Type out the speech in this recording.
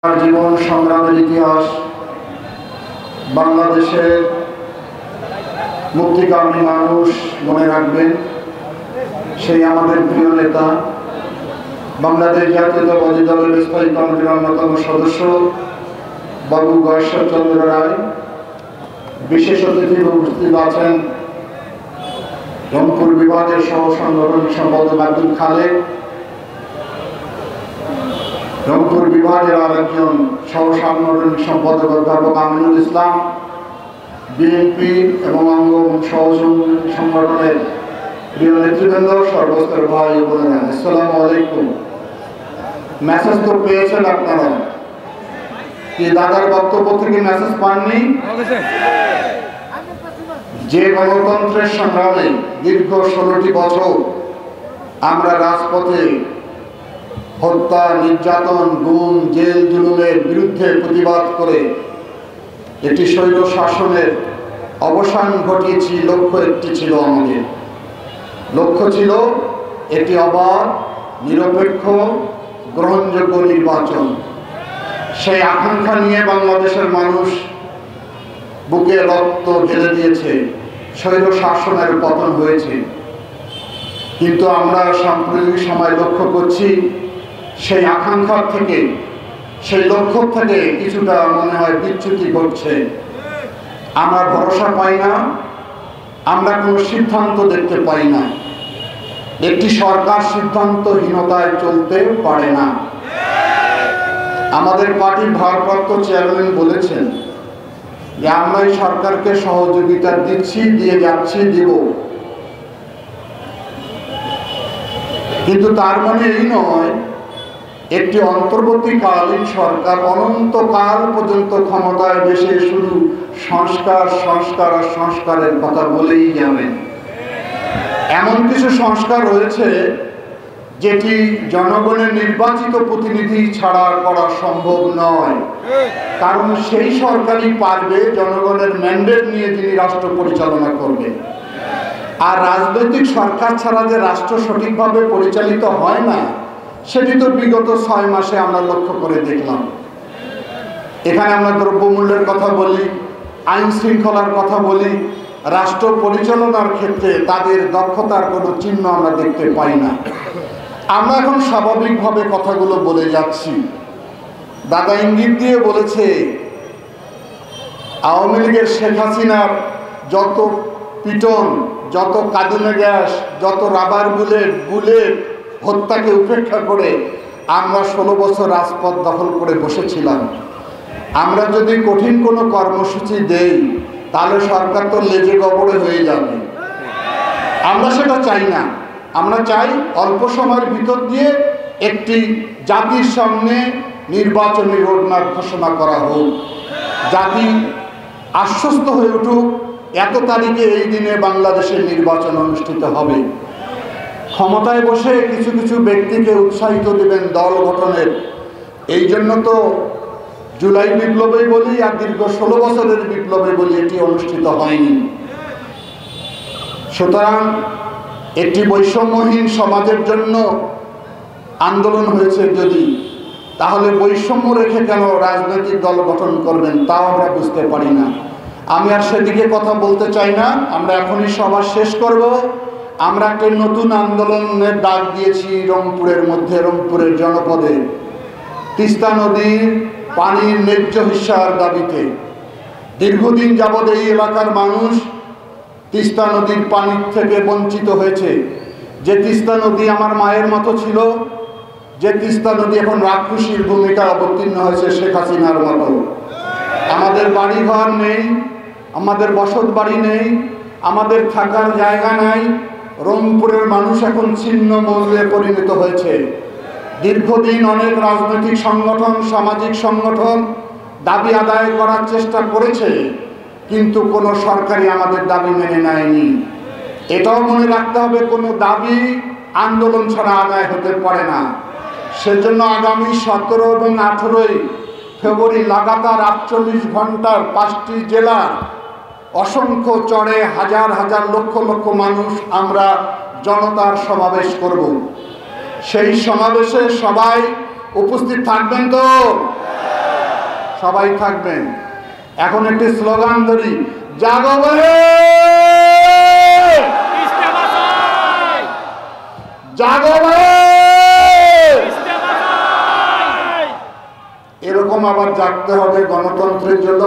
জীবন সংগ্রামের ইতিহাস, বাংলাদেশের মুক্তিকামী মানুষ মনে রাখবেন। সেই আমাদের প্রিয় নেতা, বাংলাদেশ জাতীয়তাবাদী দলের স্থায়ী কমিটির অন্যতম সদস্য বাবু গয়েশ্বরচন্দ্র রায়। বিশেষ অতিথি উপস্থিত আছেন রংপুর বিভাগের সহ সাংগঠনিক সম্পাদক আব্দুল খালেক, রংপুর বিভাগের আরেকজন সহ সাংগঠনিক সম্পাদক অধ্যাপক আমিনুল ইসলাম, বিএনপি এবং অঙ্গ সহ সংগঠনের প্রিয় নেতৃবৃন্দ, সর্বস্তরের ভাই ও বোনেরা, আসসালামু আলাইকুম। মেসেজ তো পেয়েছেন আপনারা? কি দাদার বক্তব্য থেকে মেসেজ পাননি? যে গণতন্ত্রের সংগ্রামে দীর্ঘ 16টি বছর আমরা রাজপথে হত্যা, নির্যাতন, গুম, জেল জুলুমের বিরুদ্ধে প্রতিবাদ করে একটি স্বৈর শাসনের অবসান ঘটিয়েছি। লক্ষ্য একটি ছিল, আমাদের লক্ষ্য ছিল একটি অবাধ, নিরপেক্ষ, গ্রহণযোগ্য নির্বাচন। সেই আকাঙ্ক্ষা নিয়ে বাংলাদেশের মানুষ বুকে রক্ত ঢেলে দিয়েছে, স্বৈর শাসনের পতন হয়েছে। কিন্তু আমরা সাম্প্রতিক সময় লক্ষ্য করছি সেই আকাঙ্ক্ষার থেকে, সেই লক্ষ্য থেকে কিছুটা মনে হয় বিচ্যুতি ঘটছে। আমরা ভরসা পাই না, আমরা কোনো সিদ্ধান্ত দেখতে পাই না। একটি সরকার সিদ্ধান্তহীনতায় চলতে পারে না। আমাদের পার্টির ভারপ্রাপ্ত চেয়ারম্যান বলেছেন যে আমরা এই সরকারকে সহযোগিতা দিচ্ছি, দিয়ে যাচ্ছি, দিব। কিন্তু তার মানে এই নয় একটি অন্তর্বর্তীকালীন সরকার অনন্তকাল পর্যন্ত ক্ষমতায় বসে শুধু সংস্কার, সংস্কার আর সংস্কারের কথা বলেই যাবেন। এমন কিছু সংস্কার রয়েছে যেটি জনগণের নির্বাচিত প্রতিনিধি ছাড়া করা সম্ভব নয়। কারণ সেই সরকারই পারবে জনগণের ম্যান্ডেট নিয়ে যিনি রাষ্ট্র পরিচালনা করবে। আর রাজনৈতিক সরকার ছাড়া যে রাষ্ট্র সঠিকভাবে পরিচালিত হয় না, সেটি তো বিগত 6 মাসে আমরা লক্ষ্য করে দেখলাম। এখানে আমরা দ্রব্যমূল্যের কথা বলি, আইন শৃঙ্খলার কথা বলি, রাষ্ট্র পরিচালনার ক্ষেত্রে তাদের দক্ষতার কোনো চিহ্ন আমরা দেখতে পাই না। আমরা এখন স্বাভাবিকভাবে কথাগুলো বলে যাচ্ছি। দাদা ইঙ্গিত দিয়ে বলেছে আওয়ামী লীগের শেখ হাসিনার যত পিটন, যত কাঁদুনে গ্যাস, যত রাবার বুলেট হত্যাকে উপেক্ষা করে আমরা 16 বছর রাজপথ দখল করে বসেছিলাম। আমরা যদি কঠিন কোনো কর্মসূচি দেই তাহলে সরকার তো লেজে গবড়ে হয়ে যাবে। আমরা সেটা চাই না। আমরা চাই অল্প সময়ের ভিতর দিয়ে একটি জাতির সামনে নির্বাচনী রোডম্যাপ ঘোষণা করা হোক। জাতি আশ্বস্ত হয়ে উঠুক, এত তারিখে এই দিনে বাংলাদেশের নির্বাচন অনুষ্ঠিত হবে। ক্ষমতায় বসে কিছু কিছু ব্যক্তিকে উৎসাহিত দেবেন দল গঠনের। এই জন্য তো জুলাই বিপ্লবে বলি আর দীর্ঘ 16 বছরের বিপ্লবে বলি এটি অনুষ্ঠিত হয়নি। সুতরাং একটি বৈষম্যহীন সমাজের জন্য আন্দোলন হয়েছে যদি, তাহলে বৈষম্য রেখে কেন রাজনৈতিক দল গঠন করবেন তাও আমরা বুঝতে পারি না। আমি আর সেদিকে কথা বলতে চাই না। আমরা এখনই সভা শেষ করব। আমরা একটা নতুন আন্দোলনের ডাক দিয়েছি রংপুরের মধ্যে, রংপুরের জনপদে তিস্তা নদীর পানির ন্যায্য হিস্যার দাবিতে। দীর্ঘদিন যাবৎ এই এলাকার মানুষ তিস্তা নদীর পানির থেকে বঞ্চিত হয়েছে। যে তিস্তা নদী আমার মায়ের মতো ছিল, যে তিস্তা নদী এখন রাক্ষসীর ভূমিকায় অবতীর্ণ হয়েছে শেখ হাসিনার মতো। আমাদের বাড়িঘর নেই, আমাদের বসত বাড়ি নেই, আমাদের থাকার জায়গা নাই। রংপুরের মানুষ এখন ছিন্ন মৌলে পরিণত হয়েছে। দীর্ঘদিন অনেক রাজনৈতিক সংগঠন, সামাজিক সংগঠন দাবি আদায় করার চেষ্টা করেছে, কিন্তু কোনো সরকারই আমাদের দাবি মেনে নেয়নি। এটাও মনে রাখতে হবে, কোনো দাবি আন্দোলন ছাড়া আদায় হতে পারে না। সেজন্য আগামী 17 এবং 18 ফেব্রুয়ারি লাগাতার 48 ঘন্টার 5টি জেলার অসংখ্য চড়ে হাজার হাজার লক্ষ লক্ষ মানুষ আমরা জনতার সমাবেশ করব। সেই সমাবেশে সবাই উপস্থিত থাকবেন তো? সবাই থাকবেন। এখন একটি স্লোগান ধরি, জাগো ভাই, জাগো ভাই। এরকম আবার জাগতে হবে গণতন্ত্রের জন্য।